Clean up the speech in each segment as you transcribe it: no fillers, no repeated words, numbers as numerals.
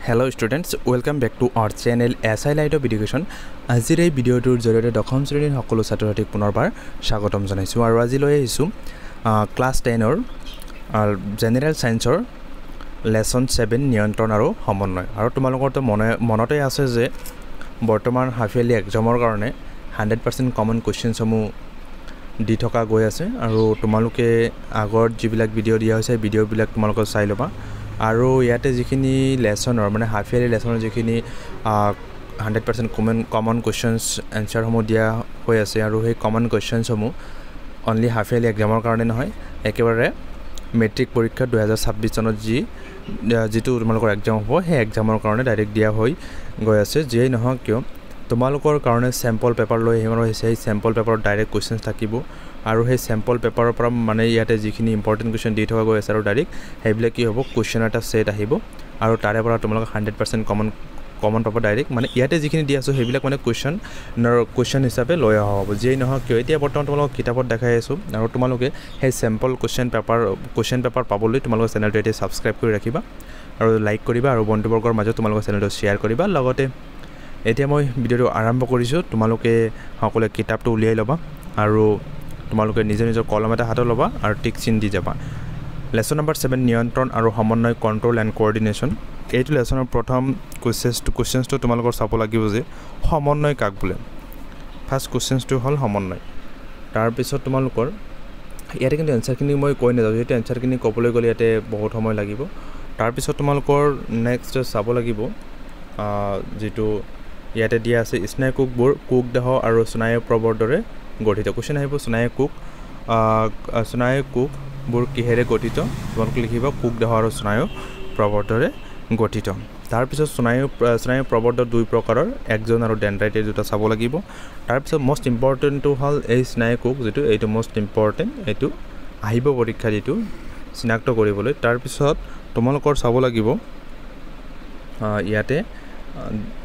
Hello students, welcome back to our channel SI Light of Education. আজিৰ এই ভিডিঅ'টোৰ জৰিয়তে দশম শ্ৰেণীৰ সকলো ছাত্ৰ-ছাত্ৰীক পুনৰবাৰ স্বাগতম জনাইছো আৰু আজি লৈ আহিছো ক্লাছ 10 ৰ জেনাৰেল সায়েন্সৰ লেসন 7 নিয়ন্ত্ৰণ আৰু সমন্বয় আৰু তোমালোকৰ তো মনতে আছে যে বৰ্তমান হাফ ইয়াৰলি এক্সামৰ কাৰণে 100% কমন কোৱেশ্চনছ সমূহ দি থকা গৈ আছে আৰু তোমালোকে আগৰ যিবিলাক ভিডিঅ' দিয়া হৈছে ভিডিঅ'বিলাক তোমালোকে চাই ল'বা আৰু ইয়াতে যিখিনি লেসনৰ মানে হাফ ইয়াৰলি লেসনৰ যিখিনি 100% কমন কোৱেশ্চনছ এনসাৰ সমূহ দিয়া হৈ আছে আৰু সেই কমন কোৱেশ্চনছ সমূহ অনলি হাফ ইয়াৰলি এক্সামৰ কাৰণে নহয় একেবাৰে মেট্ৰিক পৰীক্ষা 2026 চনত যিটো তোমালোকৰ এক্সাম হ'ব সেই এক্সামৰ কাৰণে ডাইৰেক্ট দিয়া হৈ গৈ আছে যেই নহয় কিয় তোমালোকৰ কাৰণে স্যাম্পল পেপাৰ লৈ আহিব হৈছে সেই স্যাম্পল পেপাৰত ডাইৰেক্ট কোৱেশ্চনছ থাকিব আৰু সেই স্যাম্পল পেপাৰৰ পৰা মানে ইয়াতে যিখিনি ইম্পৰ্টেন্ট কোৱেশ্চন দি থকা গৈ আছে আৰু ডাইৰেক্ট হেবিলাক কি হ'ব কোৱেশ্চন এটা সেট আহিব আৰু তাৰে পৰা তোমালোক 100% কমন পাব ডাইৰেক্ট মানে ইয়াতে যিখিনি দি আছে হেবিলাক মানে কোৱেশ্চন হিচাপে লৈ অহা হ'ব যেই নহয় কিয় এতিয়া বৰ্তমান তোমালোক কিতাপত দেখাই আছো আৰু তোমালোকে সেই স্যাম্পল কোৱেশ্চন পেপাৰ পাবলৈ তোমালোকৰ চেনেলটো এতিয়া সাবস্ক্ৰাইব কৰি ৰাখিবা আৰু লাইক কৰিবা আৰু বন্ধুবৰ্গৰ মাজত তোমালোকৰ চেনেলটো শেয়াৰ কৰিবা লগতে এতিয়া মই ভিডিঅ'টো আৰম্ভ কৰিছো তোমালোকে সকলোৱে কিতাপটো উলিয়াই ল'বা আৰু তোমালোকে নিজৰ কলম এটা হাতত ল'বা আৰু টিক চিন দি যাবা লেসন নম্বৰ 7 নিয়ন্ত্ৰণ আৰু সমন্বয় কন্ট্ৰোল এণ্ড কোঅৰ্ডিনেশ্যন এইটো লেসনৰ প্ৰথম কোৱেশ্চনটো তোমালোকৰ চাব লাগিব যে সমন্বয় কাক বোলে ফাৰ্স্ট কোৱেশ্চনটো হ'ল সমন্বয় তাৰ পিছত তোমালোকৰ ইয়াতে কিন্তু এনসাৰখিনি মই কৈ নাযাওঁ যেটো এনসাৰখিনি ক'বলৈ গ'লে ইয়াতে বহুত সময় লাগিব তাৰ পিছত তোমালোকৰ নেক্সট চাব লাগিব যেটো ইয়াতে দিয়া আছে স্নায়ুকোষবোৰ কোষ দেহ আৰু স্নায়ু প্ৰবৰ্ধৰে গঠিত কোৱেশ্চন আহিব স্নায়ুকোষবোৰ কিহেৰে গঠিত তোমালোকে লিখিবা কোষ দেহ আৰু স্নায়ু প্ৰবৰ্ধৰে গঠিত তাৰ পিছত স্নায়ু প্ৰবৰ্ধ দুই প্ৰকাৰৰ একজন আৰু ডেনড্ৰাইট এই দুটা চাব লাগিব তাৰ পিছত মোস্ট ইম্পৰ্টেন্টটো হ'ল এই স্নায়ুকোষ যেটো এইটো মোস্ট ইম্পৰ্টেন্ট এইটো আহিব পৰীক্ষা যেটো চিনাক্ত কৰিবলৈ তাৰ পিছত তোমালোকৰ চাব লাগিব ইয়াতে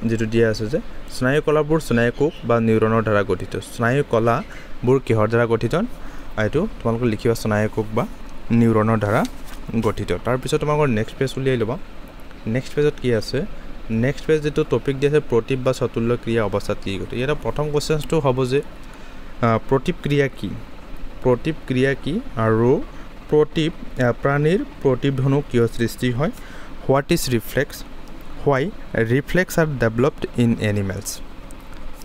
যেটো দিয়া আছে যে স্নায়ু কলাবোৰ স্নায়ুকোষ বা নিউৰনৰ দ্বাৰা গঠিত স্নায়ু কলাবোৰ কিহৰ দ্বাৰা গঠিত এইটো তোমালোকে লিখিবা স্নায়ুকোষ বা নিউৰনৰ দ্বাৰা গঠিত তাৰ পিছত তোমালোকৰ নেক্সট পেজ উলিয়াই ল'বা নেক্সট পেজত কি আছে নেক্সট পেজ যেটো টপিক দিয়া আছে প্ৰতিপ বা চতুল্য ক্ৰিয়া অৱস্থাত কি ঘটে এটা প্ৰথম কোৱেশ্চনটো হ'ব যে প্ৰতিপ ক্ৰিয়া কি আৰু প্ৰাণীৰ প্ৰতিপ ধনু কিয় সৃষ্টি হয় what is reflex why reflex are developed in animals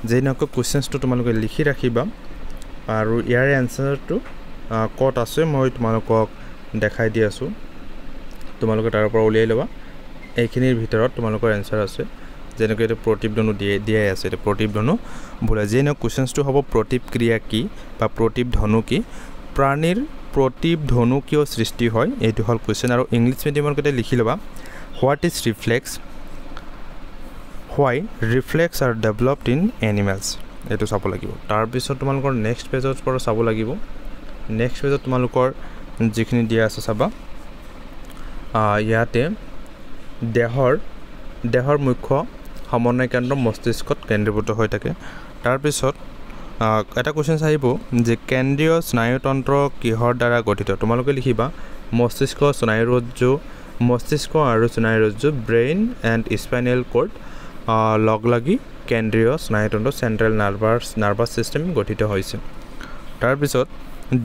যেই নক কোৱেশ্চনটো তোমালোকে লিখি ৰাখিবা আৰু ইয়াৰ এনসাৰটো কত আছে মই তোমালোকক দেখাই দি আছো তোমালোকে তাৰ পৰা উলিয়াই লবা এইখিনিৰ ভিতৰত তোমালোকৰ এনসাৰ আছে যেনেকৈ এটা প্ৰতিপ ধনু দিয়াই আছে এটা প্ৰতিপ ধনু বোলে যেই নক কোৱেশ্চনটো হ'ব প্ৰতিপ ক্ৰিয়া কি বা প্ৰতিপ ধনু কি প্ৰাণীৰ প্ৰতিপ ধনু কিয় সৃষ্টি হয় এইটো হল কোৱেশ্চন আৰু ইংলিছ মিডিয়ামৰ কতে লিখি লবা what is reflex why reflex are developed in animals এটো চাব লাগিব তাৰ পিছত তোমালোকৰ নেক্সট পেজৰ পৰা চাব লাগিব নেক্সট পেজত তোমালোকৰ যিখিনি দিয়া আছে চাবা ইয়াতে দেহৰ মুখ্য সমন্বয় কেন্দ্ৰ মস্তিষ্কত কেন্দ্ৰীভূত হৈ থাকে তাৰ পিছত এটা কোৱেশ্চন আহিব যে কেন্দ্ৰীয় স্নায়ুতন্ত্ৰ কিহৰ দ্বাৰা গঠিত তোমালোকে লিখিবা মস্তিষ্ক আৰু স্নায়ুৰজ্জু ব্ৰেইন এণ্ড স্পাইনেল কৰ্ড লগলাগি কেন্দ্ৰীয় স্নায়ুতন্ত্ৰ চেন্ট্ৰেল নাৰ্ভাছ সিস্টেম গঠিত হৈছে তাৰ পিছত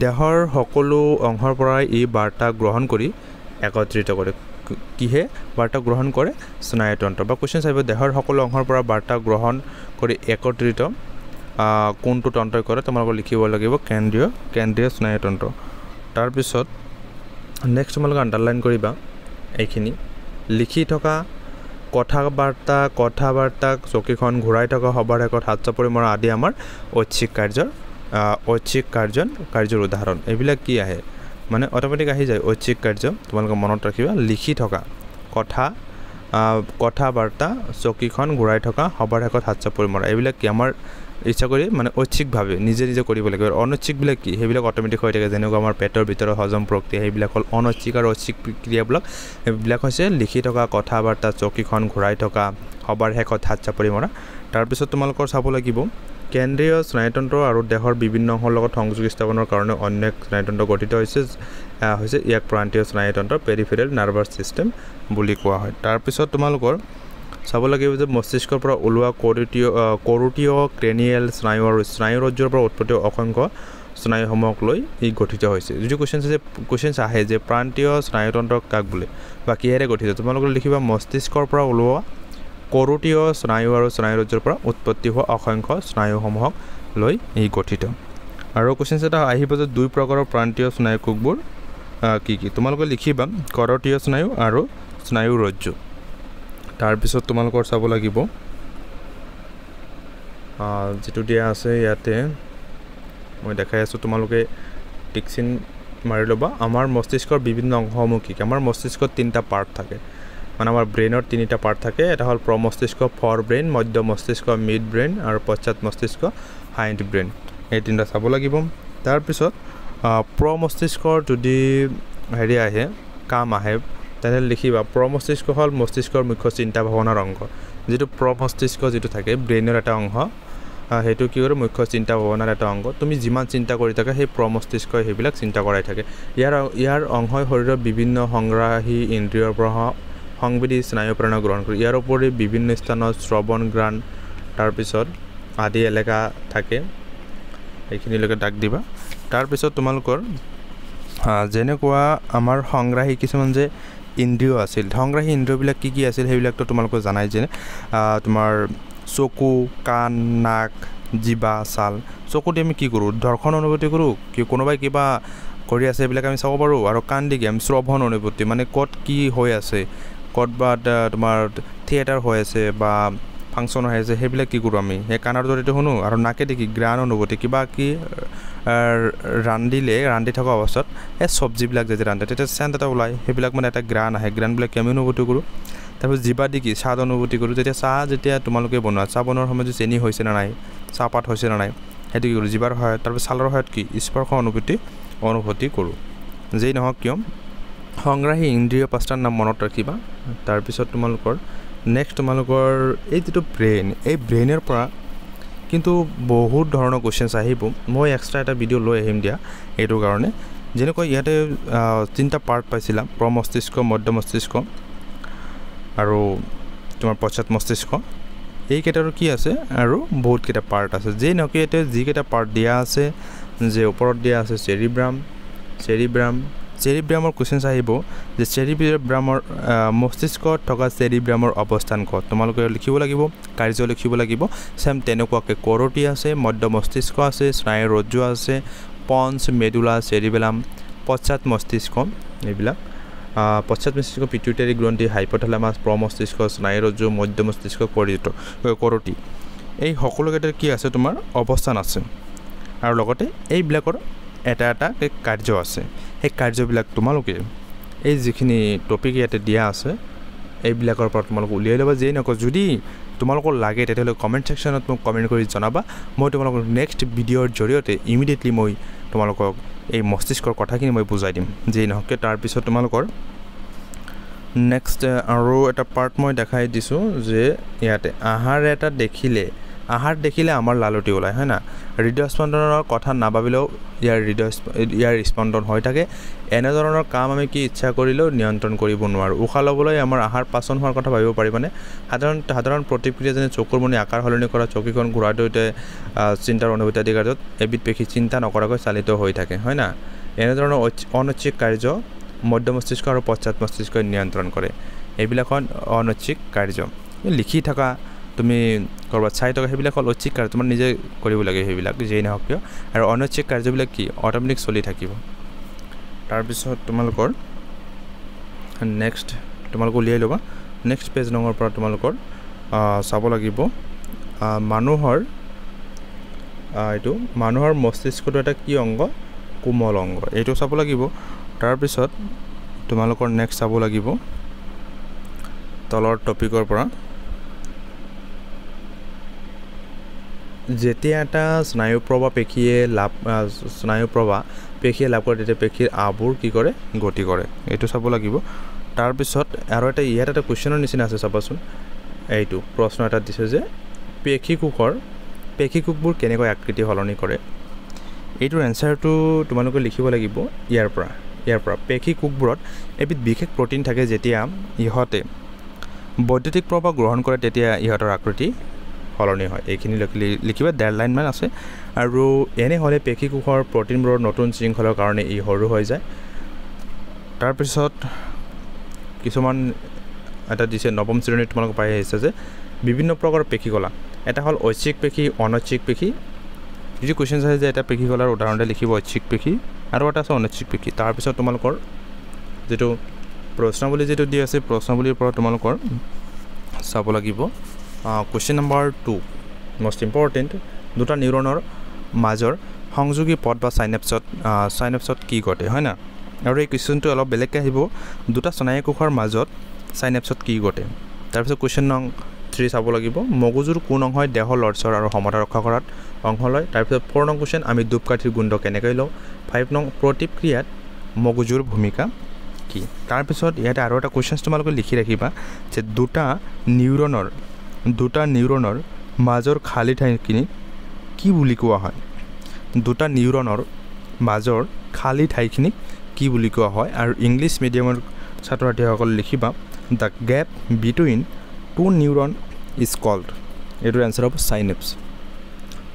দেহৰ সকলো অংশৰ পৰা এই বাৰ্তা গ্ৰহণ কৰি একত্ৰিত কৰে কিহে বাৰ্তা গ্ৰহণ কৰে স্নায়ুতন্ত্ৰ বা কোৱেশ্চন আহিব দেহৰ সকলো অংশৰ পৰা বাৰ্তা গ্ৰহণ কৰি একত্ৰিত কোনটো তন্ত্ৰই কৰে তোমালোকে লিখিব লাগিব কেন্দ্ৰীয় স্নায়ুতন্ত্ৰ তাৰ পিছত নেক্সট তোমালোকে আন্ডাৰলাইন কৰিবা এইখিনি লিখি থকা কথা বাৰ্তা চকীখন ঘূৰাই থকা হবাৰ একত হাত চাপৰি মৰা আদি আমাৰ ঐচ্ছিক কাৰ্যৰ উদাহৰণ এইবিলাক কি আহে মানে অটোমেটিক আহি যায় ঐচ্ছিক কাৰ্য তোমালোকে মনত ৰাখিবা লিখি থকা কথা বাৰ্তা চকীখন ঘূৰাই থকা হবাৰ একত হাত চাপৰি মৰা এইবিলাক কি আমাৰ ইচ্ছা কৰি মানে ঐচ্ছিকভাৱে নিজে কৰিব লাগিব আৰু অনৈচ্ছিকবিলাক কি সেইবিলাক অটোমেটিক হৈ থাকে যেনেকৈ আমাৰ পেটৰ ভিতৰৰ হজম প্ৰক্ৰিয়া সেইবিলাক হ'ল অনৈচ্ছিক আৰু ঐচ্ছিক ক্ৰিয়াবিলাক এইবিলাক হৈছে লিখি থকা কথা বাৰ্তা চকীখন ঘূৰাই থকা হবাৰ শেষত হাত চাপৰি মৰা তাৰ পিছত তোমালোকৰ চাব লাগিব কেন্দ্ৰীয় স্নায়ুতন্ত্ৰ আৰু দেহৰ বিভিন্ন অংশৰ লগত সংযোগ স্থাপনৰ কাৰণে অনেক স্নায়ুতন্ত্ৰ গঠিত হৈছে হৈছে ইয়াক প্ৰান্তীয় স্নায়ুতন্ত্ৰ পেৰিফেৰেল নাৰ্ভাছ ছিষ্টেম বুলি কোৱা হয় তাৰপিছত তোমালোকৰ চাব লাগিব যে মস্তিষ্কৰ পৰা ওলোৱা কৰোটীয় ক্ৰেনিয়েল স্নায়ু আৰু স্নায়ুৰজ্জৰ পৰা উৎপত্তি অসংখ্য স্নায়ুসমূহক লৈ ই গঠিত হৈছে যদি কুৱেশ্যনছ আহে যে প্ৰান্তীয় স্নায়ুতন্ত্ৰ কাক বোলে বা কিহেৰে গঠিত তোমালোকে লিখিবা মস্তিষ্কৰ পৰা ওলোৱা কৰোটীয় স্নায়ু আৰু স্নায়ুৰজ্জৰ পৰা উৎপত্তি হোৱা অসংখ্য স্নায়ুসমূহক লৈ ই গঠিত আৰু কুৱেশ্যনছ এটা আহিব যে দুই প্ৰকাৰৰ প্ৰান্তীয় স্নায়ু কোষবোৰ কি কি তোমালোকে লিখিবা কৰোটীয় স্নায়ু আৰু স্নায়ুৰজ্জু তাৰপিছত তোমালোকৰ চাব লাগিব যেটো দিয়া আছে ইয়াতে মই দেখাই আছোঁ তোমালোকে টিকচিন মাৰি ল'বা আমাৰ মস্তিষ্কৰ বিভিন্ন অংশসমূহ কি আমাৰ মস্তিষ্কত তিনিটা পাৰ্ট থাকে মানে আমাৰ ব্ৰেইনৰ তিনিটা পাৰ্ট থাকে এটা হ'ল প্ৰমস্তিষ্ক ফৰ ব্ৰেইন মধ্য মস্তিষ্ক মিড ব্ৰেইন আৰু পশ্চাৎ মস্তিষ্ক হাইণ্ড ব্ৰেইন এই তিনিটা চাব লাগিব তাৰপিছত প্ৰমস্তিষ্কৰ যদি হেৰি আহে কাম আহে তেনেহ'লে লিখিবা প্ৰমস্তিষ্ক হ'ল মস্তিষ্কৰ মুখ্য চিন্তা ভাৱনাৰ অংশ যিটো প্ৰমস্তিষ্ক যিটো থাকে ব্ৰেইনৰ এটা অংশ সেইটো কি কৰে মুখ্য চিন্তা ভাৱনাৰ এটা অংগ তুমি যিমান চিন্তা কৰি থাকা সেই প্ৰমস্তিষ্কই সেইবিলাক চিন্তা কৰাই থাকে ইয়াৰ অংশই শৰীৰৰ বিভিন্ন সংগ্ৰাহী ইন্দ্ৰিয়ৰ পৰা সংবেদী স্নায়ু প্ৰেৰণা গ্ৰহণ কৰে ইয়াৰ উপৰি বিভিন্ন স্থানত শ্ৰৱণ গ্ৰাণ তাৰপিছত আদি এলেকা থাকে এইখিনিলৈকে দাগ দিবা তাৰপিছত তোমালোকৰ যেনেকুৱা আমাৰ সংগ্ৰাহী কিছুমান যে ইন্দ্ৰিয় আছিল সংগ্ৰাহী ইন্দ্ৰিয়বিলাক কি আছিল সেইবিলাকতো তোমালোকে জানাই যে তোমাৰ চকু কাণ নাক জিভা ছাল চকুতে আমি কি কৰোঁ দৰ্শন অনুভূতি কৰোঁ কি কোনোবাই কিবা কৰি আছে এইবিলাক আমি চাব পাৰোঁ আৰু কাণ দিকে আমি শ্ৰৱণ অনুভূতি মানে ক'ত কি হৈ আছে ক'ত বা তোমাৰ থিয়েটাৰ হৈ আছে বা ফাংচন হৈ আছে সেইবিলাক কি কৰোঁ আমি সেই কাণৰ জৰিয়তে শুনো আৰু নাকে দেখি গ্ৰাণ অনুভূতি কিবা কি ৰান্ধি থকা অৱস্থাত এই চব্জিবিলাক যদি ৰান্ধে তেতিয়া চেণ্ট এটা ওলায় সেইবিলাক মানে এটা গ্ৰাণ আহে গ্ৰাণবিলাক আমি অনুভূতি কৰোঁ তাৰপিছত জিভা দেখি স্বাদ অনুভূতি কৰোঁ যেতিয়া তোমালোকে বনোৱা চাহ বনোৱাৰ সময়ত যে চেনি হৈছে নে নাই চাহপাত হৈছে নে নাই সেইটো কি কৰোঁ জিভাৰ সহায়ত তাৰপিছত ছালৰ সহায়ত কি স্পৰ্শ অনুভূতি কৰোঁ যেই নহওক কিয় সংগ্ৰাহী ইন্দ্ৰিয় পাঁচটাৰ নাম মনত ৰাখিবা তাৰপিছত তোমালোকৰ নেক্সট তোমালোকৰ এই যিটো ব্ৰেইন এই ব্ৰেইনৰ পৰা কিন্তু বহুত ধৰণৰ কুৱেশ্যনছ আহিব মই এক্সট্ৰা এটা ভিডিঅ' লৈ আহিম দিয়া এইটো কাৰণে যেনেকৈ ইয়াতে তিনিটা পাৰ্ট পাইছিলা প্ৰমস্তিষ্ক মধ্য মস্তিষ্ক আৰু তোমাৰ পশ্চাৎ মস্তিষ্ক এইকেইটাৰো কি আছে আৰু বহুতকেইটা পাৰ্ট আছে যেই নহওক ইয়াতে যিকেইটা পাৰ্ট দিয়া আছে যে ওপৰত দিয়া আছে চেৰিব্ৰামৰ কুৱেশ্যনছ আহিব যে চেৰিব্ৰামৰ মস্তিষ্কত থকা চেৰিব্ৰামৰ অৱস্থান ক'ত তোমালোকে লিখিব লাগিব কাৰ্য লিখিব লাগিব চেম তেনেকুৱাকৈ কৰোটি আছে মধ্য মস্তিষ্ক আছে স্নায়ুৰজ্জু আছে পঞ্চ মেডুলা চেৰিবেলাম পশ্চাৎ মস্তিষ্ক এইবিলাক পশ্চাৎ মস্তিষ্ক পিটুইটাৰী গ্ৰন্থি হাইপথেলামাছ প্ৰমস্তিষ্ক স্নায়ুৰজ্জু মধ্য মস্তিষ্ক কৰোটি এই সকলোকেইটাৰ কি আছে তোমাৰ অৱস্থান আছে আৰু লগতে এইবিলাকৰ এটা কাৰ্য আছে সেই কাৰ্যবিলাক তোমালোকে এই যিখিনি টপিক ইয়াতে দিয়া আছে এইবিলাকৰ পৰা তোমালোকে উলিয়াই ল'বা যেই নকওঁ যদি তোমালোকৰ লাগে তেতিয়াহ'লে কমেণ্ট ছেকশ্যনত মোক কমেণ্ট কৰি জনাবা মই তোমালোকক নেক্সট ভিডিঅ'ৰ জৰিয়তে ইমিডিয়েটলি মই তোমালোকক এই মস্তিষ্কৰ কথাখিনি মই বুজাই দিম যেই নহওক তাৰপিছত তোমালোকৰ নেক্সট আৰু এটা পাৰ্ট মই দেখাই দিছোঁ যে ইয়াতে আহাৰ দেখিলে আমাৰ লালতি ওলায় হয় না হৃদয়স্পন্দনৰ কথা নাভাবিলেও ইয়াৰ স্পন্দন হৈ থাকে এনেধৰণৰ কাম আমি কি ইচ্ছা কৰিলেও নিয়ন্ত্ৰণ কৰিব নোৱাৰোঁ উশাহ ল'বলৈ আমাৰ আহাৰ পাচন হোৱাৰ কথা ভাবিব পাৰিবানে সাধাৰণ প্ৰতিক্ৰিয়া যেনে চকুৰ মণি আকাৰ সলনি কৰা চকীখন ঘূৰাই দিওঁতে চিন্তাৰ অনুভূতি আদি কাৰ্যত এবিধ পেশী চিন্তা নকৰাকৈ চালিত হৈ থাকে হয় না এনেধৰণৰ অনৈচ্ছিক কাৰ্য মধ্য মস্তিষ্ক আৰু পশ্চাৎ মস্তিষ্কই নিয়ন্ত্ৰণ কৰে এইবিলাক হ'ল অনৈচ্ছিক কাৰ্য লিখি থকা তুমি ক'ৰবাত চাই থকা সেইবিলাক হ'ল ঐচ্ছিক কাৰ্য তোমাৰ নিজে কৰিব লাগে সেইবিলাক যেই নহওক কিয় আৰু অনৈচ্ছিক কাৰ্যবিলাক কি অট'মেটিক চলি থাকিব তাৰপিছত তোমালোকৰ নেক্সট তোমালোকে উলিয়াই ল'বা নেক্সট পেজ নম্বৰ পৰা তোমালোকৰ চাব লাগিব মানুহৰ মস্তিষ্কটো এটা কি অংগ কোমল অংগ এইটো চাব লাগিব তাৰপিছত তোমালোকৰ নেক্সট চাব লাগিব তলৰ টপিকৰ পৰা যেতিয়া এটা স্নায়ুপ্ৰবাহ পেশীয়ে লাভ কৰে তেতিয়া পেশীৰ আবোৰ কি কৰে গতি কৰে এইটো চাব লাগিব তাৰপিছত আৰু ইয়াত এটা কুৱেশ্যনৰ নিচিনা আছে চাবাচোন এইটো প্ৰশ্ন এটা দিছে যে পেশী কোষবোৰ কেনেকৈ আকৃতি সলনি কৰে এইটোৰ এনচাৰটো তোমালোকে লিখিব লাগিব ইয়াৰ পৰা ইয়াৰ পৰা পেশী কোষবোৰত এবিধ বিশেষ প্ৰটিন থাকে যেতিয়া ইহঁতে বৈদ্যুতিক প্ৰভাৱ গ্ৰহণ কৰে তেতিয়া ইহঁতৰ আকৃতি সলনি হয় এইখিনি লিখিবা 1.5 লাইনমান আছে আৰু এনে হ'লে পেশী কোষৰ প্ৰটিনবোৰৰ নতুন শৃংখলৰ কাৰণে ই সৰু হৈ যায় তাৰপিছত কিছুমান এটা দিছে নৱম শ্ৰেণীত তোমালোক পাই আহিছে যে বিভিন্ন প্ৰকাৰৰ পেশী কলা এটা হ'ল ঐচ্ছিক পেশী অনৈচ্ছিক পেশী যদি কুৱেশ্যন আছে যে এটা পেশী কলাৰ উদাহৰণতে লিখিব ঐচ্ছিক পেশী আৰু এটা আছে অনৈচ্ছিক পেশী তাৰপিছত তোমালোকৰ যেটো প্ৰশ্নাৱলী যেটো দি আছে প্ৰশ্নাৱলীৰ পৰা তোমালোকৰ চাব লাগিব কুৱেশ্যন নম্বৰ 2 মোস্ট ইম্পৰ্টেন্ট দুটা নিউৰনৰ মাজৰ সংযোগী পথ বা সাইনেপছত কি ঘটে হয় না আৰু এই কুৱেশ্যনটো অলপ বেলেগকৈ আহিব দুটা স্নায়ু কোষৰ মাজত সাইনেপছত কি ঘটে তাৰপিছত কুৱেশ্যন নং 3 চাব লাগিব মগজুৰ কোন অংশই দেহৰ লৰচৰ আৰু সমতা ৰক্ষা কৰাত অংশ লয় তাৰপিছত 4 নং কুৱেশ্যন আমি ধূপকাঠিৰ গুণ্ড কেনেকৈ লওঁ 5 নং প্ৰতিক্ৰিয়াত মগজুৰ ভূমিকা কি তাৰপিছত ইয়াতে আৰু এটা কুৱেশ্যন তোমালোকে লিখি ৰাখিবা যে দুটা নিউৰনৰ মাজৰ খালী ঠাইখিনি কি বুলি কোৱা হয় দুটা নিউৰনৰ মাজৰ খালী ঠাইখিনি কি বুলি কোৱা হয় আৰু ইংলিছ মিডিয়ামৰ ছাত্ৰ ছাত্ৰীসকল লিখিবা the gap between two neuron is called এইটোৰ এনসাৰ হ'ব সাইনেপছ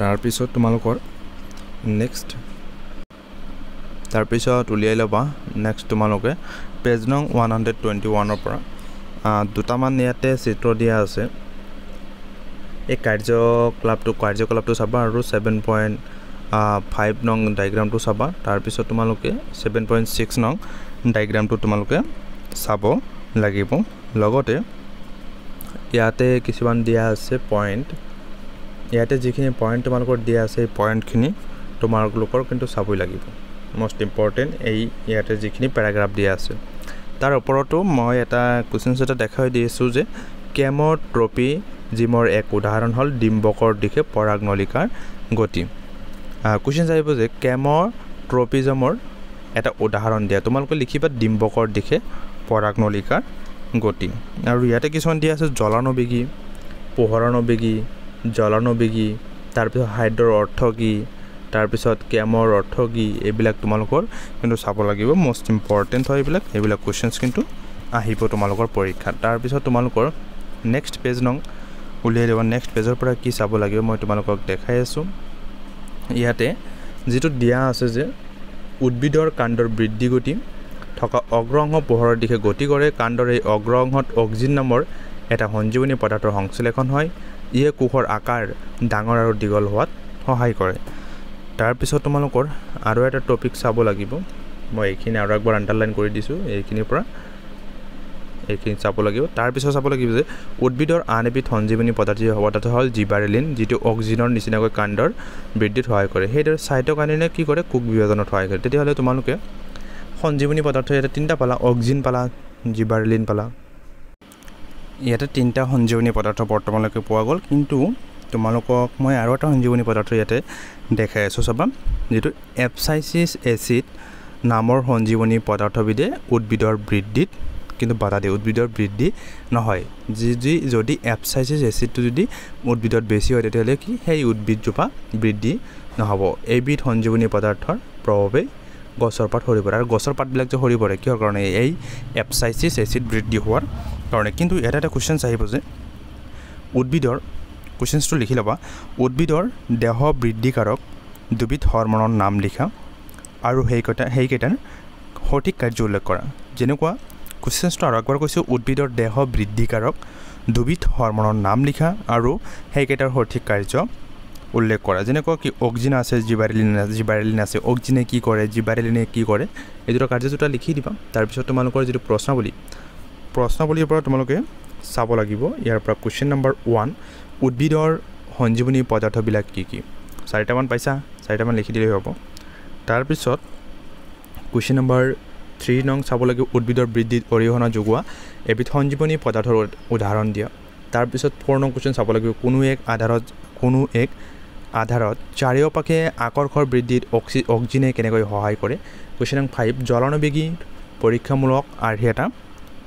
তাৰপিছত তোমালোকৰ নেক্সট তাৰপিছত উলিয়াই ল'বা নেক্সট তোমালোকে পেজ নং 121 পৰা দুটামান ইয়াতে চিত্ৰ দিয়া আছে এই কাৰ্যকলাপটো চাবা আৰু 7.5 নং ডায়াগ্ৰামটো চাবা তাৰপিছত তোমালোকে 7.6 নং ডায়াগ্ৰামটো তোমালোকে চাব লাগিব লগতে ইয়াতে কিছুমান দিয়া আছে পইণ্ট ইয়াতে যিখিনি পইণ্ট তোমালোকৰ দিয়া আছে এই পইণ্টখিনি তোমালোকৰ কিন্তু চাবই লাগিব মোস্ট ইম্পৰ্টেন্ট এই ইয়াতে যিখিনি পেৰাগ্ৰাফ দিয়া আছে তাৰ ওপৰতো মই এটা কুৱেশ্যন এটা দেখাই দিছোঁ যে কেম'ট্ৰপিজিমৰ এক উদাহৰণ হ'ল ডিম্বকৰ দিশে পৰাগনলিকাৰ গতি কুৱেশ্যন আহিব যে কেম'ট্ৰপিজিমৰ এটা উদাহৰণ দিয়া তোমালোকে লিখিবা ডিম্বকৰ দিশে পৰাগনলিকাৰ গতি আৰু ইয়াতে কিছুমান দিয়া আছে জ্বলনবেগী পোহৰণবেগী জ্বলনবেগী তাৰপিছত হাইড্ৰৰ অৰ্থ কি তাৰপিছত কেমৰ অৰ্থ কি এইবিলাক তোমালোকৰ কিন্তু চাব লাগিব মোস্ট ইম্পৰ্টেন্ট হয় এইবিলাক কুৱেশ্যনছ কিন্তু আহিব তোমালোকৰ পৰীক্ষাত তাৰপিছত তোমালোকৰ নেক্সট পেজ নং উলিয়াই দিব নেক্সট পেজৰ পৰা কি চাব লাগিব মই তোমালোকক দেখাই আছোঁ ইয়াতে যেটো দিয়া আছে যে উদ্ভিদৰ কাণ্ডৰ বৃদ্ধি গতি থকা অগ্ৰঅংশ পোহৰৰ দিশে গতি কৰে কাণ্ডৰ এই অগ্ৰঅংশত অক্সিন নামৰ এটা সঞ্জীৱনী পদাৰ্থৰ সংশ্লেষণ হয় ইয়ে কোষৰ আকাৰ ডাঙৰ আৰু দীঘল হোৱাত সহায় কৰে তাৰপিছত তোমালোকৰ আৰু এটা টপিক চাব লাগিব মই এইখিনি আৰু একবাৰ আন্ডাৰলাইন কৰি দিছোঁ এইখিনিৰ পৰা এইখিনি চাব লাগিব তাৰপিছত চাব লাগিব যে উদ্ভিদৰ আন এবিধ সঞ্জীৱনী পদাৰ্থ হ'ল জিবাৰেলিন যিটো অক্সিনৰ নিচিনাকৈ কাণ্ডৰ বৃদ্ধিত সহায় কৰে সেইদৰে চাইটোকাইনিনে কি কৰে কোষ বিভাজনত সহায় কৰে তেতিয়াহ'লে তোমালোকে সঞ্জীৱনী পদাৰ্থ ইয়াতে তিনিটা পালা অক্সিন পালা জিবাৰেলিন পালা ইয়াতে তিনিটা সঞ্জীৱনী পদাৰ্থ বৰ্তমানলৈকে পোৱা গ'ল কিন্তু তোমালোকক মই আৰু এটা সঞ্জীৱনী পদাৰ্থ ইয়াতে দেখাই আছোঁ চাবা যেটো এপচাইচিছ এচিড নামৰ সঞ্জীৱনী পদাৰ্থবিধে উদ্ভিদৰ বৃদ্ধিত কিন্তু বাধা দিয়ে উদ্ভিদৰ বৃদ্ধি নহয় যদি এপচাইচিছ এচিডটো যদি উদ্ভিদত বেছি হয় তেতিয়াহ'লে কি সেই উদ্ভিদজোপা বৃদ্ধি নহ'ব এইবিধ সঞ্জীৱনী পদাৰ্থৰ প্ৰভাৱে গছৰ পাত সৰি পৰে আৰু গছৰ পাতবিলাক যে সৰি পৰে কিহৰ কাৰণে এই এপচাইচিছ এচিড বৃদ্ধি হোৱাৰ কাৰণে কিন্তু এটা কুৱেশ্যন আহিব যে উদ্ভিদৰ কুৱেশ্যনটো লিখি ল'বা উদ্ভিদৰ দেহ বৃদ্ধিকাৰক দুবিধ হৰমনৰ নাম লিখা আৰু সেইকেইটাৰ সঠিক কাৰ্য উল্লেখ কৰা যেনেকুৱা কুৱেশ্যনটো আৰু একবাৰ কৈছোঁ উদ্ভিদৰ দেহ বৃদ্ধিকাৰক দুবিধ হৰমনৰ নাম লিখা আৰু সেইকেইটাৰ সঠিক কাৰ্য উল্লেখ কৰা যেনেকুৱা কি অক্সিন আছে জিবাৰেলিন আছে অক্সিনে কি কৰে জিবাৰেলিনে কি কৰে এই দুটা কাৰ্য দুটা লিখি দিবা তাৰপিছত তোমালোকৰ যিটো প্ৰশ্নাৱলীৰ পৰা তোমালোকে চাব লাগিব ইয়াৰ পৰা কুৱেশ্যন নম্বৰ 1 উদ্ভিদৰ সঞ্জীৱনী পদাৰ্থবিলাক কি কি 4টামান পাইছা 4টামান লিখি দিলেই হ'ব তাৰপিছত কুৱেশ্যন নম্বৰ 3 নং চাব লাগিব উদ্ভিদৰ বৃদ্ধিত অৰিহণা যোগোৱা এবিধ সঞ্জীৱনী পদাৰ্থৰ উদাহৰণ দিয়া তাৰপিছত 4 নং কুৱেশ্যন চাব লাগিব কোনো এক আধাৰত চাৰিওপাশে আকৰ্ষৰ বৃদ্ধিত অক্সিজেনে কেনেকৈ সহায় কৰে কুৱেশ্যন নং 5 জ্বলনবেগী পৰীক্ষামূলক আৰ্হি এটা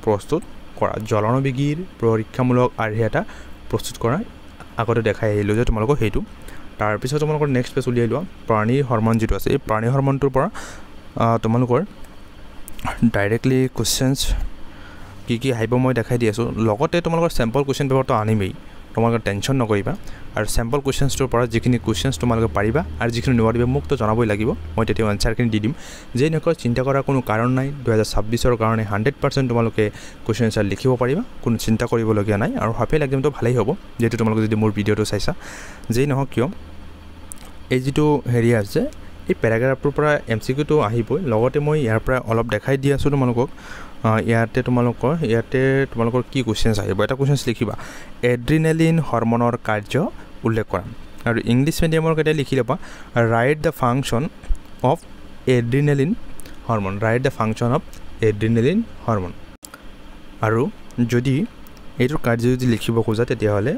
প্ৰস্তুত কৰা জ্বলনবেগীৰ পৰীক্ষামূলক আৰ্হি এটা প্ৰস্তুত কৰা আগতে দেখাই আহিলোঁ যে তোমালোকক সেইটো তাৰপিছত তোমালোকৰ নেক্সট পেজ উলিয়াই লোৱা প্ৰাণীৰ হৰমন যিটো আছে এই প্ৰাণী হৰমনটোৰ পৰা তোমালোকৰ ডাইৰেক্টলি কুৱেশ্যনছ কি কি আহিব মই দেখাই দি আছোঁ লগতে তোমালোকৰ চেম্পল কুৱেশ্যন পেপাৰটো আনিমেই তোমালোকে টেনশ্যন নকৰিবা আৰু চেম্পল কুৱেশ্যনছটোৰ পৰা যিখিনি কুৱেশ্যনছ তোমালোকে পাৰিবা আৰু যিখিনি নোৱাৰিবা মোকতো জনাবই লাগিব মই তেতিয়া এনচাৰখিনি দি দিম যে এনেকুৱা চিন্তা কৰাৰ কোনো কাৰণ নাই 2026ৰ কাৰণে 100% তোমালোকে কুৱেশ্যন এনচাৰ লিখিব পাৰিবা কোনো চিন্তা কৰিবলগীয়া নাই আৰু হাফ ইয়েৰলি এক্সামটো ভালেই হ'ব যেহেতু তোমালোকে যদি মোৰ ভিডিঅ'টো চাইছা যেই নহওক কিয় এই যিটো হেৰি আছে এই পেৰাগ্ৰাফটোৰ পৰা MCQটো আহিবই লগতে মই ইয়াৰ পৰা অলপ দেখাই দি আছোঁ তোমালোকক ইয়াতে তোমালোকৰ কি কুৱেশ্যনছ আহিব এটা কুৱেশ্যনছ লিখিবা এড্ৰিনেলিন হৰমনৰ কাৰ্য উল্লেখ কৰা আৰু ইংলিছ মিডিয়ামৰ কেইটা লিখি ল'বা right the function of adrenaline hormone আৰু যদি এইটোৰ কাৰ্য যদি লিখিব খোজা তেতিয়াহ'লে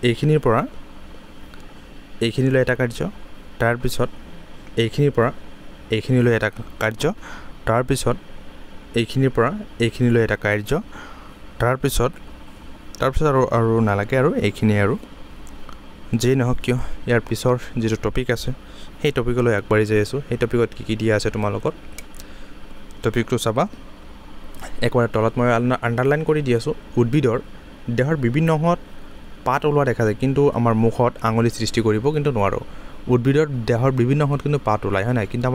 এইখিনিৰ পৰা এইখিনিলৈ এটা কাৰ্য তাৰপিছত এইখিনিৰ পৰা এইখিনিলৈ এটা কাৰ্য তাৰপিছত এইখিনিৰ পৰা এইখিনিলৈ এটা কাৰ্য তাৰপিছত আৰু নালাগে আৰু এইখিনি আৰু যেই নহওক কিয় ইয়াৰ পিছৰ যিটো টপিক আছে সেই টপিকলৈ আগবাঢ়ি যাই আছোঁ সেই টপিকত কি কি দিয়া আছে তোমালোকৰ টপিকটো চাবা একবাৰ তলত মই আণ্ডাৰলাইন কৰি দি আছোঁ উদ্ভিদৰ দেহৰ বিভিন্ন অংশত পাত ওলোৱা দেখা যায় কিন্তু আমাৰ মুখত আঙুলি সৃষ্টি কৰিব কিন্তু নোৱাৰোঁ উদ্ভিদৰ দেহৰ বিভিন্ন অংশত কিন্তু পাত ওলায় হয় নাই কিন্তু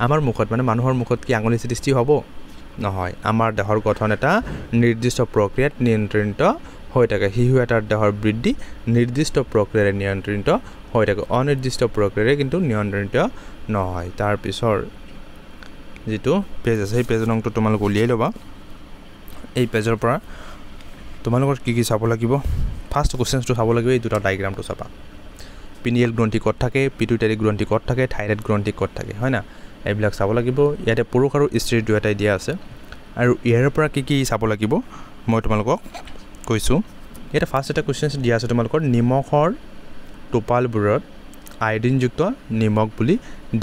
আমাৰ মুখত মানে মানুহৰ মুখত কি আঙুলি সৃষ্টি হ'ব নহয় আমাৰ দেহৰ গঠন এটা নিৰ্দিষ্ট প্ৰক্ৰিয়াত নিয়ন্ত্ৰিত হৈ থাকে শিশু এটাৰ দেহৰ বৃদ্ধি নিৰ্দিষ্ট প্ৰক্ৰিয়াৰে নিয়ন্ত্ৰিত হৈ থাকে অনিৰ্দিষ্ট প্ৰক্ৰিয়াৰে কিন্তু নিয়ন্ত্ৰিত নহয় তাৰ পিছৰ যিটো পেজ আছে সেই পেজ নংটো তোমালোক উলিয়াই ল'বা এই পেজৰ পৰা তোমালোকৰ কি কি চাব লাগিব ফাৰ্ষ্ট কুৱেশ্যনছটো চাব লাগিব এই দুটা ডায়াগ্ৰামটো চাবা পিনিয়েল গ্ৰন্থি ক'ত থাকে পিটুইটাৰী গ্ৰন্থি ক'ত থাকে থাইৰয়েড গ্ৰন্থি ক'ত থাকে হয় না এইবিলাক চাব লাগিব ইয়াতে পুৰুষ আৰু স্ত্ৰীৰ দুয়োটাই দিয়া আছে আৰু ইয়াৰ পৰা কি কি চাব লাগিব মই তোমালোকক কৈছোঁ ইয়াতে ফাৰ্ষ্ট এটা কুৱেশ্যনছ দিয়া আছে তোমালোকৰ নিমখৰ টোপালবোৰত আয়োডিনযুক্ত নিমখ বুলি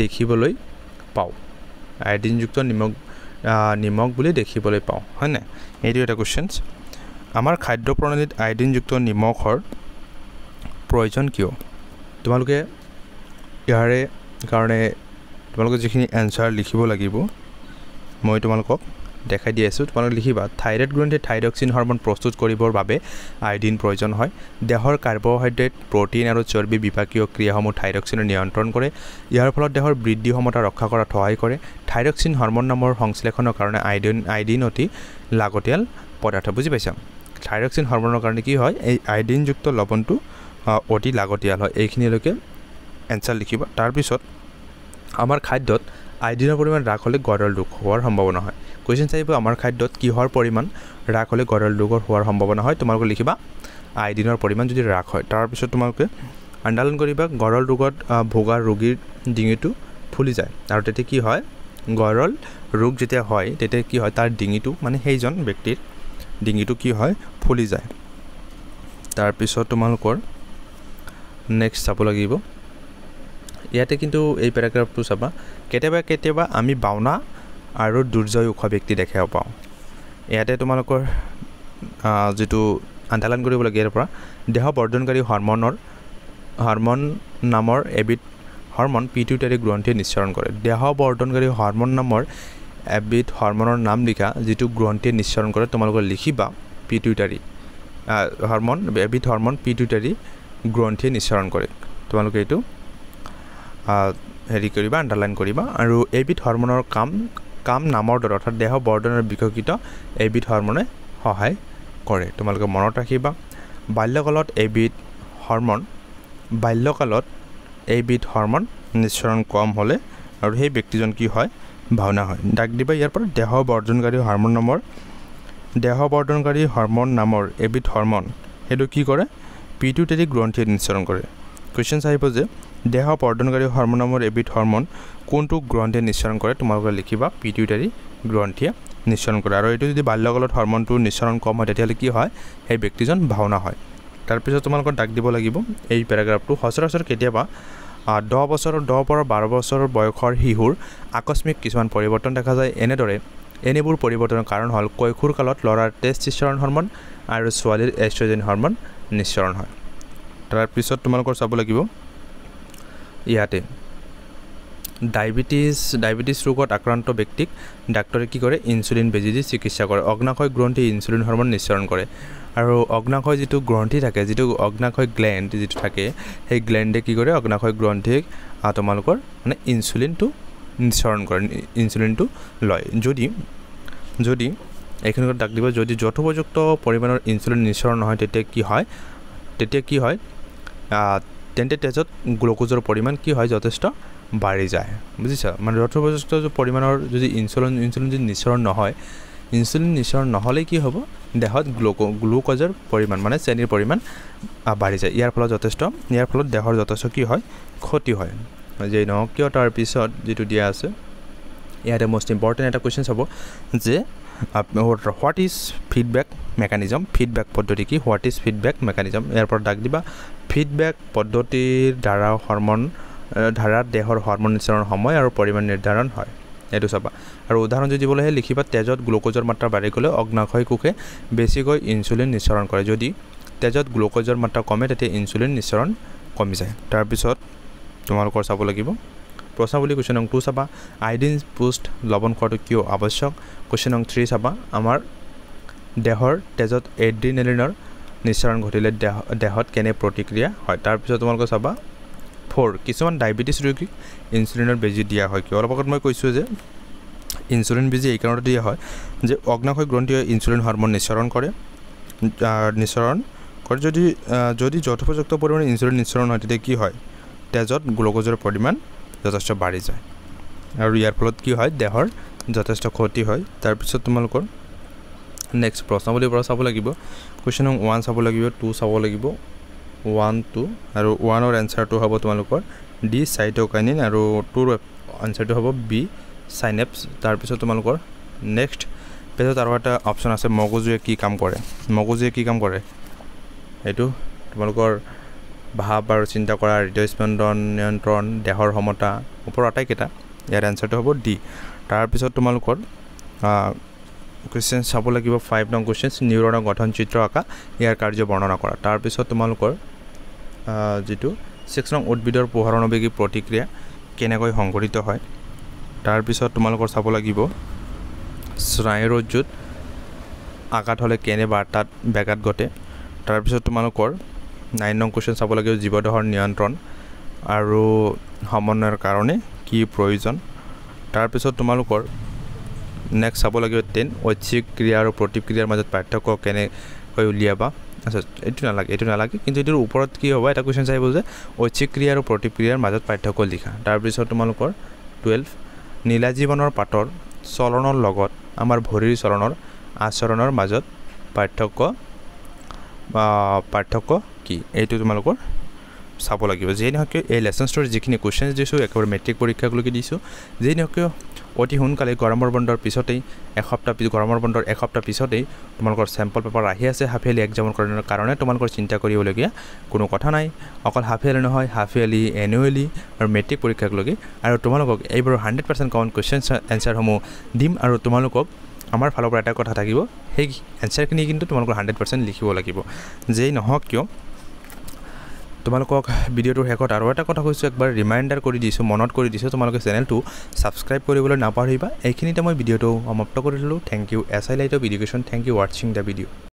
দেখিবলৈ পাওঁ নিমখ বুলি দেখিবলৈ পাওঁ হয় নাই এইটো এটা কুৱেশ্যনছ আমাৰ খাদ্য প্ৰণালীত আয়োডিনযুক্ত নিমখৰ প্ৰয়োজন কিয় তোমালোকে ইয়াৰে কাৰণে তোমালোকে যিখিনি এনচাৰ লিখিব লাগিব মই তোমালোকক দেখাই দি আছোঁ তোমালোকে লিখিবা থাইৰয়েড গ্ৰন্থিত থাইৰক্সিন হৰমন প্ৰস্তুত কৰিবৰ বাবে আয়োডিন প্ৰয়োজন হয় দেহৰ কাৰ্বহাইড্ৰেট প্ৰটিন আৰু চৰ্বি বিপাকীয় ক্ৰিয়াসমূহ থাইৰক্সিনে নিয়ন্ত্ৰণ কৰে ইয়াৰ ফলত দেহৰ বৃদ্ধি ক্ষমতা ৰক্ষা কৰাত সহায় কৰে থাইৰক্সিন হৰমন নামৰ সংশ্লেষণৰ কাৰণে আয়োডিন অতি লাগতিয়াল পদাৰ্থ বুজি পাইছা থাইৰক্সিন হৰমনৰ কাৰণে কি হয় এই আয়োডিনযুক্ত লৱণটো অতি লাগতিয়াল হয় এইখিনিলৈকে এনচাৰ লিখিবা তাৰপিছত আমাৰ খাদ্যত আয়োডিনৰ পৰিমাণ হ্ৰাস হ'লে গড়ৰ ৰোগ হোৱাৰ সম্ভাৱনা হয় কুৱেশ্যন আহিব আমাৰ খাদ্যত কিহৰ পৰিমাণ হ্ৰাস হ'লে গড়ৰ ৰোগৰ হোৱাৰ সম্ভাৱনা হয় তোমালোকে লিখিবা আয়োডিনৰ পৰিমাণ যদি হ্ৰাস হয় তাৰপিছত তোমালোকে আণ্ডাৰলাইন কৰিবা গড়ৰ ৰোগত ভোগা ৰোগীৰ ডিঙিটো ফুলি যায় আৰু তেতিয়া কি হয় গড়ৰ ৰোগ যেতিয়া হয় তেতিয়া কি হয় তাৰ ডিঙিটো মানে সেইজন ব্যক্তিৰ ডিঙিটো কি হয় ফুলি যায় তাৰপিছত তোমালোকৰ নেক্সট চাব লাগিব ইয়াতে কিন্তু এই পেৰাগ্ৰাফটো চাবা কেতিয়াবা আমি বাওনা আৰু দুৰ্জয় ওখ ব্যক্তি দেখা পাওঁ ইয়াতে তোমালোকৰ যিটো আণ্ডাৰলাইন কৰিব লাগে ইয়াৰ পৰা দেহ বৰ্ধনকাৰী হৰমন নামৰ এবিধ হৰমন পিটুইটাৰী গ্ৰন্থিয়ে নিঃসৰণ কৰে দেহ বৰ্ধনকাৰী হৰমন নামৰ এবিধ হৰমনৰ নাম লিখা যিটো গ্ৰন্থিয়ে নিঃসৰণ কৰে তোমালোকে লিখিবা পিটুইটাৰী এবিধ হৰমন পিটুইটাৰী গ্ৰন্থিয়ে নিঃসৰণ কৰে তোমালোকে এইটো হেৰি কৰিবা আণ্ডাৰলাইন কৰিবা আৰু এইবিধ হৰমনৰ কাম নামৰ দৰে অৰ্থাৎ দেহ বৰ্ধনৰ বিকশিত এইবিধ হৰমনে সহায় কৰে তোমালোকে মনত ৰাখিবা বাল্যকালত এইবিধ হৰমন নিঃসৰণ কম হ'লে আৰু সেই ব্যক্তিজন কি হয় ভাওনা হয় ডাক দিবা ইয়াৰ পৰা দেহ বৰ্ধনকাৰী হৰমন নামৰ এবিধ হৰমন সেইটো কি কৰে পিটুইটাৰী গ্ৰন্থিয়ে নিঃসৰণ কৰে কুৱেশ্যন আহিব যে দেহ বৰ্ধনকাৰী হৰমন নামৰ এবিধ হৰমন কোনটো গ্ৰন্থিয়ে নিঃসৰণ কৰে তোমালোকে লিখিবা পিটুইটাৰী গ্ৰন্থিয়ে নিঃসৰণ কৰে আৰু এইটো যদি বাল্যকালত হৰমনটো নিঃসৰণ কম হয় তেতিয়াহ'লে কি হয় সেই ব্যক্তিজন ভাওনা হয় তাৰপিছত তোমালোকৰ ডাক দিব লাগিব এই পেৰাগ্ৰাফটো সচৰাচৰ কেতিয়াবা 10 বছৰৰ 10 পৰা 12 বছৰৰ বয়সৰ শিশুৰ আকস্মিক কিছুমান পৰিৱৰ্তন দেখা যায় এনেবোৰ পৰিৱৰ্তনৰ কাৰণ হ'ল কৈশোৰ কালত ল'ৰাৰ টেষ্টোষ্টেৰন হৰমন আৰু ছোৱালীৰ এষ্ট্ৰজেন হৰমন নিঃসৰণ হয় তাৰপিছত তোমালোকৰ চাব লাগিব ইয়াতে ডায়াবেটিছ ৰোগত আক্ৰান্ত ব্যক্তিক ডাক্তৰে কি কৰে ইনসুলিন বেজি দি চিকিৎসা কৰে অগ্নাশয় গ্ৰন্থি ইনসুলিন হৰমন নিঃসৰণ কৰে আৰু অগ্নাশয় যেটো গ্ৰন্থি থাকে যেটো অগ্নাশয় গ্ল্যান্ড যেটো থাকে সেই গ্ল্যান্ডে কি কৰে অগ্নাশয় গ্ৰন্থিক তোমালোকৰ মানে ইনসুলিনটো নিঃসৰণ কৰে ইনসুলিনটো লয় যদি এখানে ডাক দিব যদি যথোপযুক্ত পৰিমাণৰ ইনসুলিন নিঃসৰণ নহয় তেতিয়া কি হয় তেন্তে তেজত গ্লুকোজৰ পৰিমাণ কি হয় যথেষ্ট বাঢ়ি যায় বুজিছা মানে যথোপযুক্ত পৰিমাণৰ যদি ইনসুলিন যদি নিঃসৰণ নহয় ইনসুলিন নিঃসৰণ নহলে কি হ'ব দেহত গ্লুকোজৰ পৰিমাণ মানে চেনিৰ পৰিমাণ বাঢ়ি যায় ইয়াৰ ফলত দেহৰ যথেষ্ট কি হয় ক্ষতি হয় যে ন কিয় তাৰ পিছত যেটো দিয়া আছে ইয়াতে মোস্ট ইম্পৰ্টেন্ট এটা কোৱেশ্চন হ'ব যে what is feedback mechanism feedback পদ্ধতি কি what is feedback mechanism ইয়াৰ পৰা ডাক দিবা feedback পদ্ধতিৰ দ্বাৰা দেহৰ হৰমন নিঃসৰণ সময় আৰু পৰিমাণ নিৰ্ধাৰণ হয় এটো চাবা আৰু উদাহৰণ যদি বলে লিখিবা তেজত গ্লুকোজৰ মাত্ৰা বাঢ়ি গলে অগ্নাশয় কোষে বেছিকৈ ইনসুলিন নিঃসৰণ কৰে যদি তেজত গ্লুকোজৰ মাত্ৰা কমে তেতিয়া ইনসুলিন নিঃসৰণ কমি যায় তাৰ পিছত তোমালোকৰ চাব লাগিব প্ৰশ্নাৱলী কোৱেশ্চন নং 2 চাবা আয়োডিন বুষ্ট লবণ খোৱাটো কিয় আৱশ্যক কোৱেশ্চন নং 3 চাবা আমাৰ দেহৰ তেজত এড্ৰিনালিনৰ নিঃসৰণ ঘটিলে দেহত কেনে প্ৰতিক্ৰিয়া হয় তাৰ পিছত তোমালোকৰ চাবা 4 কিছুমান ডায়াবেটিছ ৰোগীক ইনসুলিনৰ বেজি দিয়া হয় কি অলপ আগত মই কৈছো যে ইনসুলিন বেজি এই কাৰণতে দিয়া হয় যে অগ্নাশয় গ্ৰন্থিয়ে ইনসুলিন হৰমন নিঃসৰণ কৰে যদি যথোপযুক্ত পৰিমাণৰ ইনসুলিন নিঃসৰণ হয় তেতিয়া কি হয় তেজত গ্লুকোজৰ পৰিমাণ যথেষ্ট বাঢ়ি যায় আৰু ইয়াৰ ফলত কি হয় দেহৰ যথেষ্ট ক্ষতি হয় তাৰ পিছত তোমালোকৰ নেক্সট প্ৰশ্নাৱলীৰ পৰা চাব লাগিব কোৱেশ্চন নং 1 চাব লাগিব 2 চাব লাগিব 1 2 আৰু 1 ৰ এনসাৰটো হ'ব তোমালোকৰ ডি সাইটোকাইনিন আৰু 2 ৰ এনসাৰটো হ'ব বি সাইনেপছ তাৰ পিছত তোমালোকৰ নেক্সট পেজত আৰু এটা অপচন আছে মগজুৱে কি কাম কৰে এটো তোমালোকৰ ভাব আৰু চিন্তা কৰা হৃদয়স্পন্দন নিয়ন্ত্ৰণ দেহৰ সমতা ওপৰ আটাইকেটা ইয়াৰ এনসাৰটো হ'ব ডি তাৰ পিছত তোমালোকৰ কোৱেশ্চন চাব লাগিব 5 নং কোৱেশ্চন নিউৰনৰ গঠন চিত্ৰ আকা ইয়াৰ কাৰ্য বৰ্ণনা কৰা তাৰ পিছত তোমালোকৰ যেটো 6 নং উদ্ভিদৰ পোহৰণবেগী প্ৰতিক্ৰিয়া কেনেকৈ সংঘটিত হয় তাৰ পিছত তোমালোকৰ চাব লাগিব স্নায়ুৰজ্জুত আঘাত হলে কেনে বাৰ্তাত ব্যাঘাত ঘটে তাৰ পিছত তোমালোকৰ 9 নং কোৱেশ্চন চাব লাগিব জীৱদেহৰ নিয়ন্ত্ৰণ আৰু সমন্বয়ৰ কাৰণে কি প্ৰয়োজন তাৰ পিছত তোমালোকৰ নেক্সট চাব লাগিব 10 ঐচ্ছিক ক্ৰিয়া আৰু প্ৰতিক্ৰিয়াৰ মাজত পাৰ্থক্য কেনেকৈ উলিয়াবা আচ্ছা এটো নালাগে কিন্তু এটোৰ ওপৰত কি হ'ব এটা কোৱেশ্চন চাইব যে ঐচ্ছিক ক্ৰিয়া আৰু প্ৰতিক্ৰিয়াৰ মাজত পাৰ্থক্য লিখা তাৰ পিছত তোমালোকৰ 12 নীলাজীৱনৰ পাতৰ চলনৰ লগত আমাৰ ভৰিৰ চলনৰ আচৰণৰ মাজত পাৰ্থক্য কি এইটো তোমালোকৰ চাব লাগিব যে নহক এই লেসনছৰ যিখিনি কোৱেশ্চনছ দিছো একেবাৰে মেট্ৰিক পৰীক্ষাক লগি দিছো যে নহক অতি সোনকালে গৰমৰ বন্ধৰ পিছতেই গৰমৰ বন্ধৰ এসপ্তাহ পিছতেই তোমালোকৰ স্যাম্পল পেপাৰ আহি আছে হাফ ইয়াৰলি এক্সামৰ কাৰণে তোমালোকৰ চিন্তা কৰিবলগীয়া কোনো কথা নাই অকল হাফ ইয়াৰলি নহয় হাফ ইয়াৰলি এনুৱেলি আৰু মেট্ৰিক পৰীক্ষাক লগি আৰু তোমালোকক এইবাৰ 100% কমন কোৱেশ্চনছ এনসাৰ সমূহ দিম আৰু তোমালোকক আমাৰ ফালৰ পৰা এটা কথা থাকিব সেই এনসাৰখিনি কিন্তু তোমালোকৰ 100% লিখিব লাগিব যেই নহক কিয় তোমালোকক ভিডিওটোৰ শেষত আৰু এটা কথা কৈছো একবাৰ ৰিমাইন্ডাৰ কৰি দিছো মনত কৰি দিছো তোমালোকে চেনেলটো সাবস্ক্ৰাইব কৰিবলৈ নাপাহৰিবা এইখিনিতে মই ভিডিওটো সমাপ্ত কৰিলো thank you SI light of education thank you watching the video